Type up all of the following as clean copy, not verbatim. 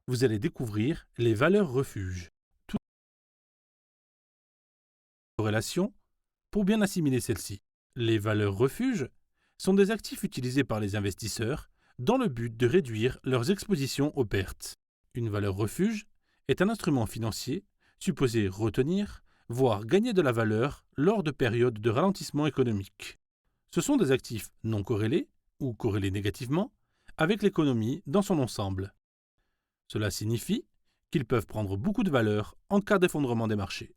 vous allez découvrir les valeurs refuges. Toutes les corrélations pour bien assimiler celles-ci. Les valeurs refuges sont des actifs utilisés par les investisseurs dans le but de réduire leurs expositions aux pertes. Une valeur refuge est un instrument financier supposé retenir, voire gagner de la valeur lors de périodes de ralentissement économique. Ce sont des actifs non corrélés ou corrélés négativement avec l'économie dans son ensemble. Cela signifie qu'ils peuvent prendre beaucoup de valeur en cas d'effondrement des marchés.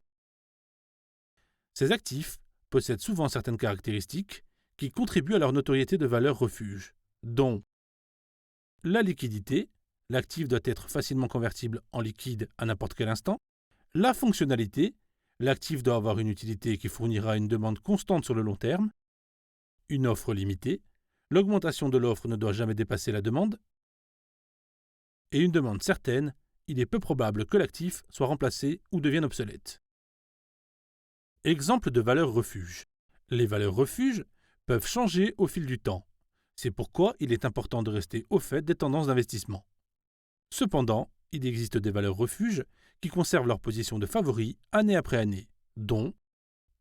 Ces actifs possèdent souvent certaines caractéristiques qui contribuent à leur notoriété de valeur refuge, dont la liquidité, l'actif doit être facilement convertible en liquide à n'importe quel instant, la fonctionnalité, l'actif doit avoir une utilité qui fournira une demande constante sur le long terme, une offre limitée, l'augmentation de l'offre ne doit jamais dépasser la demande, et une demande certaine, il est peu probable que l'actif soit remplacé ou devienne obsolète. Exemple de valeurs refuge. Les valeurs refuge peuvent changer au fil du temps. C'est pourquoi il est important de rester au fait des tendances d'investissement. Cependant, il existe des valeurs refuges qui conservent leur position de favori année après année, dont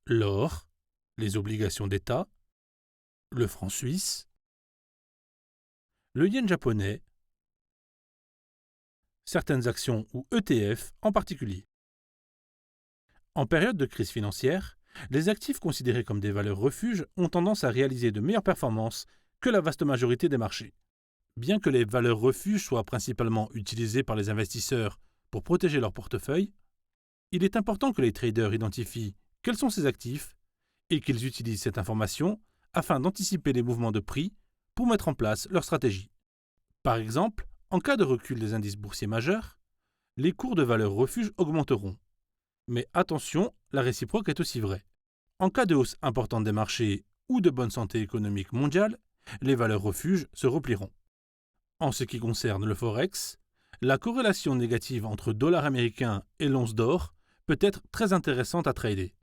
l'or, les obligations d'État, le franc suisse, le yen japonais, certaines actions ou ETF en particulier. En période de crise financière, les actifs considérés comme des valeurs refuges ont tendance à réaliser de meilleures performances que la vaste majorité des marchés. Bien que les valeurs refuges soient principalement utilisées par les investisseurs pour protéger leur portefeuille, il est important que les traders identifient quels sont ces actifs et qu'ils utilisent cette information afin d'anticiper les mouvements de prix pour mettre en place leur stratégie. Par exemple, en cas de recul des indices boursiers majeurs, les cours de valeurs refuges augmenteront. Mais attention, la réciproque est aussi vraie. En cas de hausse importante des marchés ou de bonne santé économique mondiale, les valeurs refuges se replieront. En ce qui concerne le Forex, la corrélation négative entre dollar américain et l'once d'or peut être très intéressante à trader.